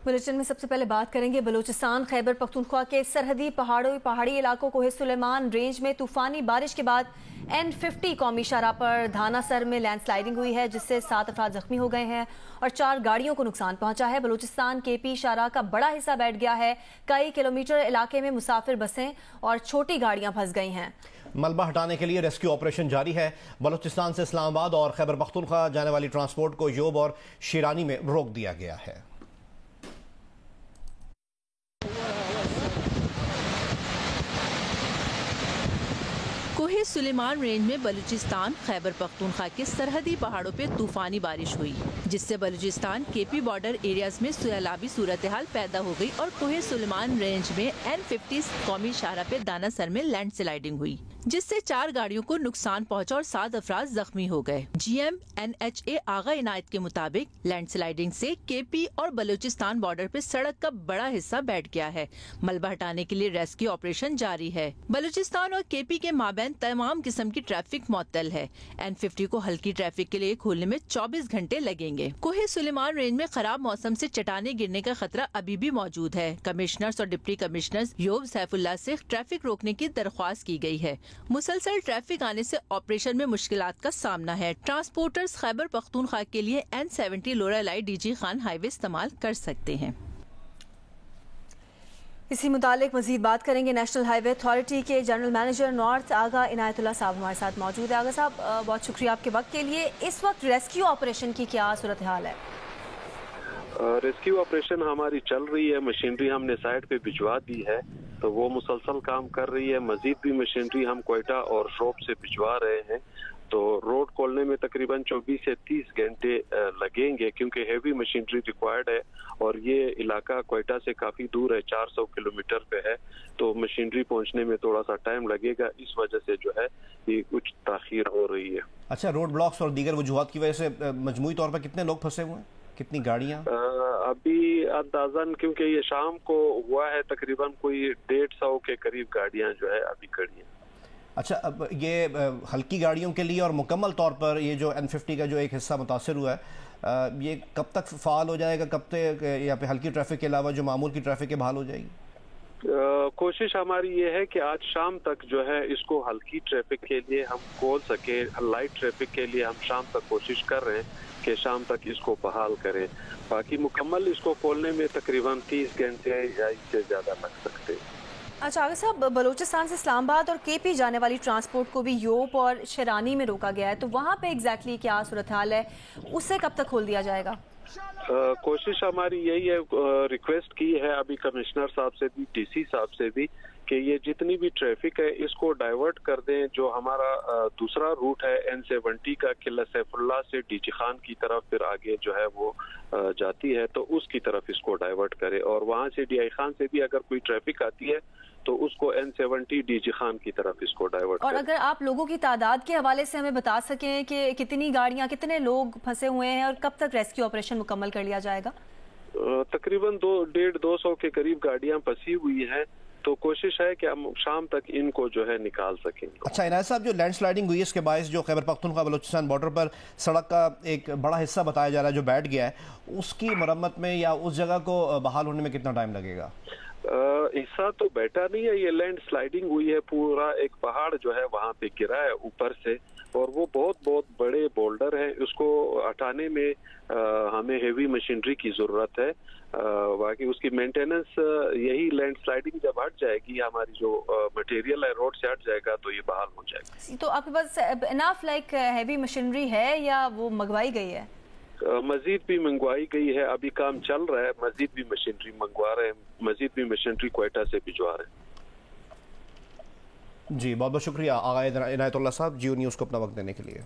Bulletin में सबसे पहले बात करेंगे बलूचिस्तान खैबर पख्तूनख्वा के सरहदी पहाड़ी इलाकों कोहे सुलेमान रेंज में तूफानी बारिश के बाद N50 कौमी शाहराह पर धानासर में लैंडस्लाइडिंग हुई है, जिससे 7 अफराद जख्मी हो गए हैं और 4 गाड़ियों को नुकसान पहुंचा है। बलूचिस्तान केपी शाहराह का बड़ा हिस्सा बैठ गया है। कई किलोमीटर इलाके में मुसाफिर बसें और छोटी गाड़ियां फंस गई हैं। मलबा हटाने के लिए रेस्क्यू ऑपरेशन जारी है। बलूचिस्तान से इस्लामाबाद और खैबर पख्तूनख्वा जाने वाली ट्रांसपोर्ट को योब और शिरानी में रोक दिया गया है। कोहे सुलेमान रेंज में बलूचिस्तान खैबर पख्तूनख्वा के सरहदी पहाड़ों पे तूफानी बारिश हुई, जिससे बलूचिस्तान केपी बॉर्डर एरियाज में सैलाबी सूरत हाल पैदा हो गई और कोहे सुलेमान रेंज में N50 कौमी शाहराह पे दानासर में लैंडस्लाइडिंग हुई, जिससे 4 गाड़ियों को नुकसान पहुंचा और 7 अफराद जख्मी हो गए। GM NHA आगा इनायत के मुताबिक लैंडस्लाइडिंग से केपी और बलूचिस्तान बॉर्डर पे सड़क का बड़ा हिस्सा बैठ गया है। मलबा हटाने के लिए रेस्क्यू ऑपरेशन जारी है। बलूचिस्तान और केपी के माबैन तमाम किस्म की ट्रैफिक मुअत्तल है। N50 को हल्की ट्रैफिक के लिए खोलने में 24 घंटे लगेंगे। कोहे सुलेमान रेंज में खराब मौसम से चट्टाने गिरने का खतरा अभी भी मौजूद है। कमिश्नर्स और डिप्टी कमिश्नर्स योब सैफुल्लाह से ट्रैफिक रोकने की दरख्वास्त की गई है। मुसलसल ट्रैफिक आने से ऑपरेशन में मुश्किलात का सामना है। ट्रांसपोर्टर्स खैबर पख्तूनख्वा के लिए N70 Loralai DG Khan highway इस्तेमाल कर सकते हैं। इसी मुतालिक मजीद बात करेंगे। नेशनल हाईवे अथॉरिटी के जनरल मैनेजर नॉर्थ आगा इनायतुल्लाह साहब हमारे साथ मौजूद है। आगा साहब, बहुत शुक्रिया आपके वक्त के लिए। इस वक्त रेस्क्यू ऑपरेशन की क्या सूरत हाल है? रेस्क्यू ऑपरेशन हमारी चल रही है। मशीनरी हमने साइड पे भिजवा दी है, तो वो मुसलसल काम कर रही है। मजीद भी मशीनरी हम क्वेटा और शोप से भिजवा रहे हैं। तो रोड खोलने में तकरीबन 24 से 30 घंटे लगेंगे, क्योंकि हेवी मशीनरी रिक्वायर्ड है और ये इलाका क्वेटा से काफ़ी दूर है, 400 किलोमीटर पे है। तो मशीनरी पहुंचने में थोड़ा सा टाइम लगेगा, इस वजह से जो है ये कुछ ताखीर हो रही है। अच्छा, रोड ब्लॉक्स और दीगर वजूहात की वजह से मजमूई तौर पर कितने लोग फंसे हुए हैं, कितनी गाड़ियाँ? अभी अंदाजन क्योंकि ये शाम को हुआ है, तकरीबन कोई 150 के करीब गाड़ियाँ जो है अभी खड़ी हैं। अच्छा, अब ये हल्की गाड़ियों के लिए और मुकम्मल तौर पर ये जो N50 का जो एक हिस्सा मुतासर हुआ है, ये कब तक फ़ाल हो जाएगा? कब तक यहाँ पे हल्की ट्रैफिक के अलावा जो मामूल की ट्रैफिक है बहाल हो जाएगी? कोशिश हमारी ये है कि आज शाम तक जो है इसको हल्की ट्रैफिक के लिए हम खोल सके। लाइट ट्रैफिक के लिए हम शाम तक कोशिश कर रहे हैं कि शाम तक इसको बहाल करें। बाकी मुकम्मल इसको खोलने में तकरीबन 30 घंटे या इससे ज़्यादा लग सकते हैं। अच्छा आगा साहब, बलूचिस्तान से इस्लामाबाद और केपी जाने वाली ट्रांसपोर्ट को भी योब और शिरानी में रोका गया है, तो वहाँ पे एग्जैक्टली क्या सूरत हाल है? उसे कब तक खोल दिया जाएगा? कोशिश हमारी यही है, रिक्वेस्ट की है अभी कमिश्नर साहब से भी, DC साहब से भी, कि ये जितनी भी ट्रैफिक है इसको डाइवर्ट कर दें। जो हमारा दूसरा रूट है N70 का, किला सैफुल्लाह से DG खान की तरफ फिर आगे जो है वो जाती है, तो उसकी तरफ इसको डाइवर्ट करें। और वहाँ से DI खान से भी अगर कोई ट्रैफिक आती है तो उसको N70 DG खान की तरफ इसको डाइवर्ट और अगर आप लोगों की तादाद के हवाले से हमें बता सकें कि कितनी गाड़ियाँ, कितने लोग फंसे हुए हैं और कब तक रेस्क्यू ऑपरेशन मुकम्मल कर लिया जाएगा? तकरीबन 150-200 के करीब गाड़ियाँ फंसी हुई हैं, तो कोशिश है कि हम शाम तक इनको जो है निकाल सकें। अच्छा इनायत साहब, जो लैंडस्लाइडिंग हुई है इसके बायस जो खैबर पख्तूनख्वा बलूचिस्तान बॉर्डर पर सड़क का एक बड़ा हिस्सा बताया जा रहा है जो बैठ गया है, उसकी मरम्मत में या उस जगह को बहाल होने में कितना टाइम लगेगा? हिस्सा तो बैठा नहीं है, ये लैंड स्लाइडिंग हुई है। पूरा एक पहाड़ जो है वहाँ पे गिरा है ऊपर से, और वो बहुत बड़े बोल्डर है। उसको हटाने में हमें हेवी मशीनरी की जरूरत है। बाकी उसकी मेंटेनेंस, यही लैंड स्लाइडिंग जब हट जाएगी, हमारी जो मटेरियल है रोड से हट जाएगा, तो ये बहाल हो जाएगा। तो आपके पास इनफ हेवी मशीनरी है या वो मंगवाई गई है? मजीद भी मंगवाई गई है, अभी काम चल रहा है। मजीद भी मशीनरी मंगवा रहे हैं, मजीद भी मशीनरी क्वेटा से भिजवा रहे हैं। जी बहुत बहुत शुक्रिया आगा इनायतुल्लाह साहब, जियो न्यूज़ को अपना वक्त देने के लिए।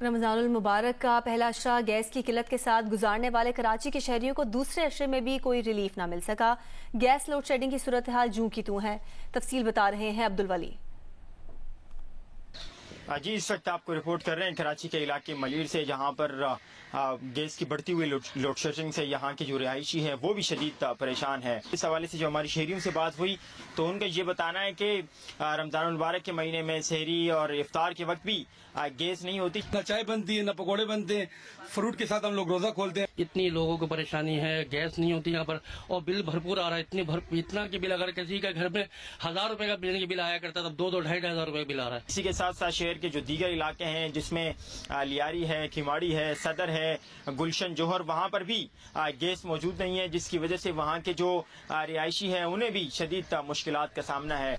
रमज़ानुल मुबारक का पहला अशरा गैस की किल्लत के साथ गुजारने वाले कराची के शहरियों को दूसरे अशरे में भी कोई रिलीफ ना मिल सका। गैस लोड शेडिंग की सूरत हाल जूं की तूं है। तफसील बता रहे हैं अब्दुल वली। जी, इस वक्त आपको रिपोर्ट कर रहे हैं कराची के इलाके मलीर से, जहां पर गैस की बढ़ती हुई लोड शेडिंग से यहाँ के जो रिहायशी है वो भी शदीद परेशान है। इस हवाले से जो हमारी शहरियों से बात हुई तो उनका ये बताना है कि रमजान मुबारक के महीने में सहरी और इफ्तार के वक्त भी गैस नहीं होती, न चाय बनती है, न पकौड़े बनते हैं, फ्रूट के साथ हम लोग रोजा खोलते हैं। इतनी लोगों को परेशानी है, गैस नहीं होती यहाँ पर, और बिल भरपूर आ रहा है। इतना के बिल, अगर किसी का घर में 1000 रुपए का बिजली बिल आया करता तब 2-2-2.5 रुपए बिल आ रहा है। इसी के साथ साथ शहर के जो दीगर इलाके हैं जिसमें लियारी है, खिमाड़ी है, सदर है, गुलशन, जोहर, वहाँ पर भी गैस मौजूद नहीं है, जिसकी वजह से वहाँ के जो रिहायशी हैं उन्हें भी शदीद मुश्किलात का सामना है।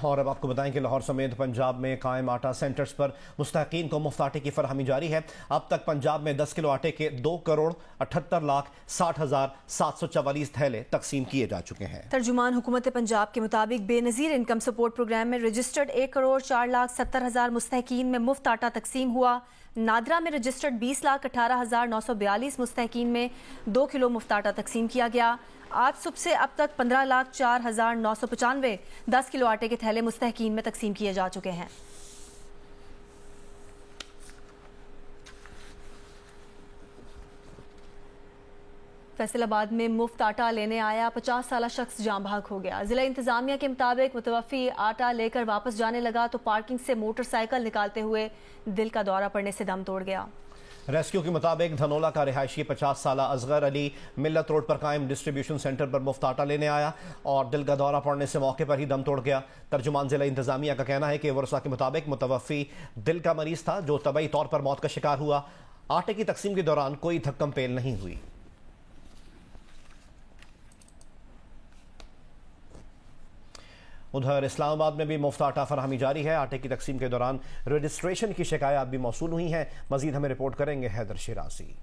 और अब आपको बताएं कि लाहौर समेत पंजाब में कायम आटा सेंटर्स पर मुस्तहकीन को मुफ्त आटे की फरहमी जारी है। अब तक पंजाब में 10 किलो आटे के 2,78,60,744 थैले तकसीम किए जा चुके हैं। तर्जुमान हुकूमत पंजाब के मुताबिक बेनज़ीर इनकम सपोर्ट प्रोग्राम में रजिस्टर्ड 1,04,70,000 मुस्तहकीन में मुफ्त आटा तकसीम हुआ। नादरा में रजिस्टर्ड 20,18,942 मुस्तहकीन में 2 किलो मुफ्त आटा तकसीम किया गया। आज सुबह से अब तक 15,04,995 10 किलो आटे के थैले मुस्तहकीन में तकसीम किए जा चुके हैं। फैसलाबाद में मुफ्त आटा लेने आया 50 साला शख्स जाँ भाग हो गया। जिला इंतजामिया के मुताबिक मुतवफ़ी आटा लेकर वापस जाने लगा तो पार्किंग से मोटरसाइकिल निकालते हुए दिल का दौरा पड़ने से दम तोड़ गया। रेस्क्यू के मुताबिक धनोला का रिहायशी 50 साला असगर अली मिल्लत रोड पर कायम डिस्ट्रीब्यूशन सेंटर पर मुफ्त आटा लेने आया और दिल का दौरा पड़ने से मौके पर ही दम तोड़ गया। तर्जुमान जिला इंतजामिया का कहना है कि वर्षा के मुताबिक मुतवफ़ी दिल का मरीज था जो तबई तौर पर मौत का शिकार हुआ। आटे की तकसीम के दौरान कोई धक्कम पेल नहीं हुई। उधर इस्लामाबाद में भी मुफ्त आटा फराहमी जारी है। आटे की तकसीम के दौरान रजिस्ट्रेशन की शिकायत भी मौसूल हुई हैं। मजीद हमें रिपोर्ट करेंगे हैदर शिराजी।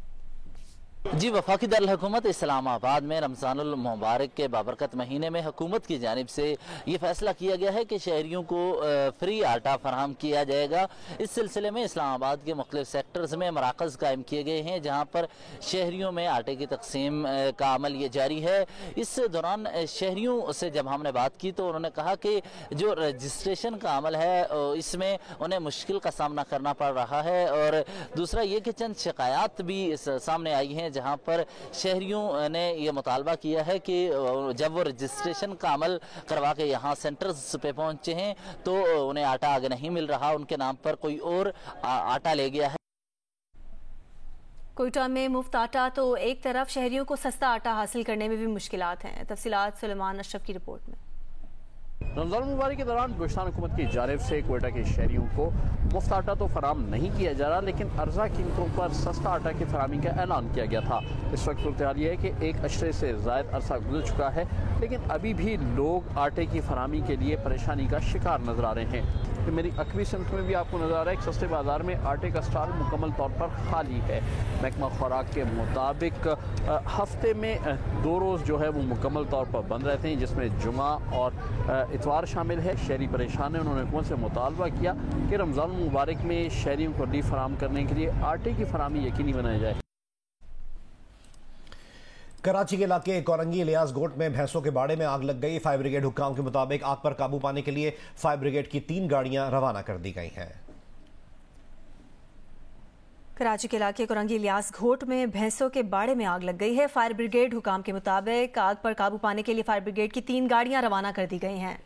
जी, वफाकी दारुल-हुकूमत इस्लामाबाद में रमज़ानुल मुबारक के बाबरकत महीने में हुकूमत की जानिब से ये फैसला किया गया है कि शहरियों को फ्री आटा फराहम किया जाएगा। इस सिलसिले में इस्लामाबाद के मुख्तलिफ सेक्टर्स में मराकज़ कायम किए गए हैं जहाँ पर शहरियों में आटे की तकसीम का अमल ये जारी है। इस दौरान शहरियों से जब हमने बात की तो उन्होंने कहा कि जो रजिस्ट्रेशन का अमल है इसमें उन्हें मुश्किल का सामना करना पड़ रहा है, और दूसरा ये कि चंद शिकायत भी सामने आई हैं जहां पर शहरियों ने यह मुतालबा किया है कि जब वो रजिस्ट्रेशन का अमल करवा के यहाँ सेंटर्स पे पहुंचे हैं तो उन्हें आटा आगे नहीं मिल रहा, उनके नाम पर कोई और आटा ले गया है। कोयटा में मुफ्त आटा तो एक तरफ, शहरियों को सस्ता आटा हासिल करने में भी मुश्किलात हैं। तफसीलात सुलेमान अशरफ की रिपोर्ट में। रमज़ान मुबारक के दौरान बलूचिस्तान हुकूमत की जानिब से कोयटा के शहरियों को मुफ्त आटा तो फराम नहीं किया जा रहा, लेकिन अर्जा कीमतों पर सस्ता आटा की फराहमी का ऐलान किया गया था। इस वक्त सूरत हाल ये है कि एक अशरे से ज़ायद अरसा गुजर चुका है, लेकिन अभी भी लोग आटे की फराहमी के लिए परेशानी का शिकार नजर आ रहे हैं। तो मेरी अकबी सिमत में भी आपको नजर आ रहा है कि सस्ते बाजार में आटे का स्टॉल मुकम्मल तौर पर खाली है। महकमा खुराक के मुताबिक हफ्ते में 2 रोज़ जो है वो मुकम्मल तौर पर बंद रहते हैं, जिसमें जुमा और इतवार शामिल है। शहरी परेशान है, उन्होंने हुकूमत से मुतालबा किया कि रमज़ान मुबारक में शहरियों को रिलीफ फराहम करने के लिए आटे की फराहमी यकीनी बनाई जाए। कराची के इलाके कोरंगी इलियास गोट में भैंसों के बाड़े में आग लग गई। फायर ब्रिगेड हुक्काम के मुताबिक आग पर काबू पाने के लिए फायर ब्रिगेड की 3 गाड़ियां रवाना कर दी गई हैं। कराची के इलाके कोरंगी इलियास घोट में भैंसों के बाड़े में आग लग गई है। फायर ब्रिगेड हुकाम के मुताबिक आग पर काबू पाने के लिए फायर ब्रिगेड की 3 गाड़ियां रवाना कर दी गई हैं।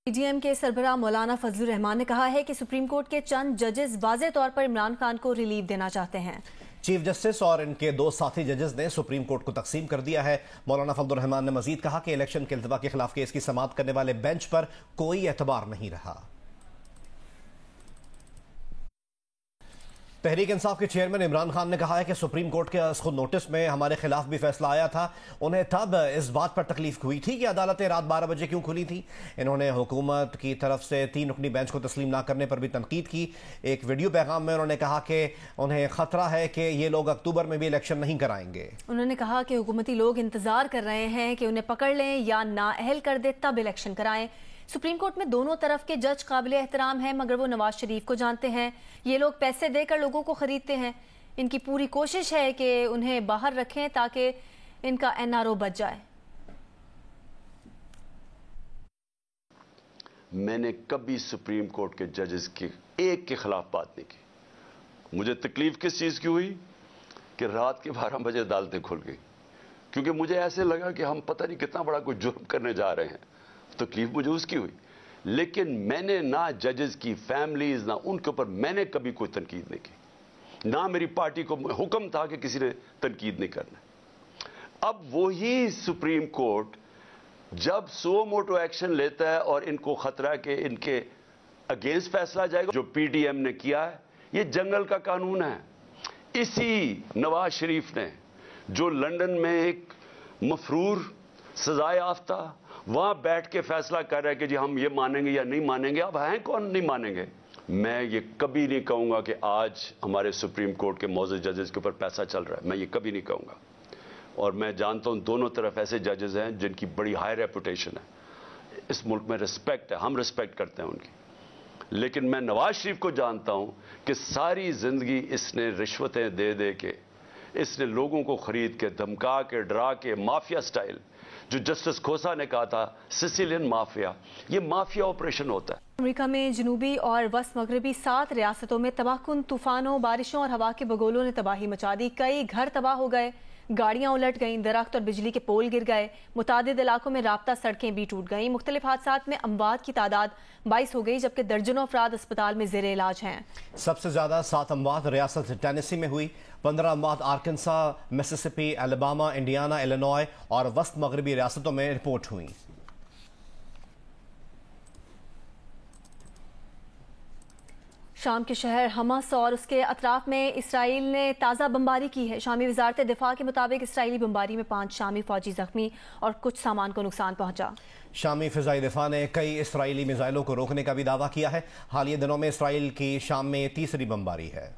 पीडीएम के सरबराह मौलाना फजलुर रहमान ने कहा है कि सुप्रीम कोर्ट के चंद जजेस वाज़े तौर पर इमरान खान को रिलीफ देना चाहते हैं। चीफ जस्टिस और इनके 2 साथी जजेस ने सुप्रीम कोर्ट को तकसीम कर दिया है। मौलाना फजलुर रहमान ने मजीद कहा कि इलेक्शन के इल्तवा के खिलाफ केस की समाअत करने वाले बेंच पर कोई एतबार नहीं रहा। तहरीक इंसाफ के चेयरमैन इमरान खान ने कहा है कि सुप्रीम कोर्ट के खुद नोटिस में हमारे खिलाफ भी फैसला आया था। उन्हें तब इस बात पर तकलीफ हुई थी कि अदालतें रात 12 बजे क्यों खुली थी। इन्होंने हुकूमत की तरफ से 3 रुकनी बेंच को तस्लीम ना करने पर भी तनकीद की। एक वीडियो पैगाम में उन्होंने कहा कि उन्हें खतरा है कि ये लोग अक्टूबर में भी इलेक्शन नहीं कराएंगे। उन्होंने कहा कि हुकूमती लोग इंतजार कर रहे हैं कि उन्हें पकड़ लें या नाअहल कर दे तब इलेक्शन कराएं। सुप्रीम कोर्ट में दोनों तरफ के जज काबिल एहतराम हैं, मगर वो नवाज शरीफ को जानते हैं। ये लोग पैसे देकर लोगों को खरीदते हैं। इनकी पूरी कोशिश है कि उन्हें बाहर रखें ताकि इनका NRO बच जाए। मैंने कभी सुप्रीम कोर्ट के जजेस के एक के खिलाफ बात नहीं की। मुझे तकलीफ किस चीज की हुई कि रात के 12 बजे अदालतें खुल गई, क्योंकि मुझे ऐसे लगा कि हम पता नहीं कितना बड़ा कोई जुर्म करने जा रहे हैं। तकलीफ मुझे उसकी हुई, लेकिन मैंने ना जजेस की फैमिलीज ना उनके ऊपर मैंने कभी कोई तनकीद नहीं की, ना मेरी पार्टी को हुक्म था कि किसी ने तनकीद नहीं करना। अब वही सुप्रीम कोर्ट जब सो मोटो एक्शन लेता है और इनको खतरा है कि इनके अगेंस्ट फैसला जाएगा, जो पीडीएम ने किया है, ये जंगल का कानून है। इसी नवाज शरीफ ने जो लंदन में एक मफरूर सजा याफ्ता वहां बैठ के फैसला कर रहा है कि जी हम ये मानेंगे या नहीं मानेंगे। अब हैं कौन नहीं मानेंगे? मैं ये कभी नहीं कहूंगा कि आज हमारे सुप्रीम कोर्ट के मौजूद जजेस के ऊपर पैसा चल रहा है, मैं ये कभी नहीं कहूंगा। और मैं जानता हूं दोनों तरफ ऐसे जजेस हैं जिनकी बड़ी हाई रेपुटेशन है, इस मुल्क में रिस्पेक्ट है, हम रिस्पेक्ट करते हैं उनकी। लेकिन मैं नवाज शरीफ को जानता हूं कि सारी जिंदगी इसने रिश्वतें दे दे के, इसने लोगों को खरीद के, धमका के, डरा के, माफिया स्टाइल, जो जस्टिस खोसा ने कहा था सिसिलियन माफिया, ये माफिया ऑपरेशन होता है। अमेरिका में जनूबी और वस्त मगरबी 7 रियासतों में तबाहकुन तूफानों, बारिशों और हवा के बगोलों ने तबाही मचा दी। कई घर तबाह हो गए, गाड़ियां उलट गईं, दरख्त और बिजली के पोल गिर गए, मुतादिद इलाकों में राब्ता सड़कें भी टूट गईं। मुख्तलिफ हादसात में अमवात की तादाद 22 हो गई, जबकि दर्जनों अफराद अस्पताल में जेर इलाज हैं। सबसे ज्यादा 7 अमवात रियासत टेनेसी में हुई, 15 अमवात आर्कनसा, मिसिसिपी, अलाबामा, इंडियाना, इलिनॉय और वस्त मगरबी रियासतों में रिपोर्ट हुई। शाम के शहर हमास और उसके अतराफ में इसराइल ने ताज़ा बमबारी की है। शामी वजारत दिफा के मुताबिक इसराइली बमबारी में 5 शामी फौजी जख्मी और कुछ सामान को नुकसान पहुंचा। शामी फिजाई दिफा ने कई इसराइली मिसाइलों को रोकने का भी दावा किया है। हालिया दिनों में इसराइल की शाम में तीसरी बमबारी है।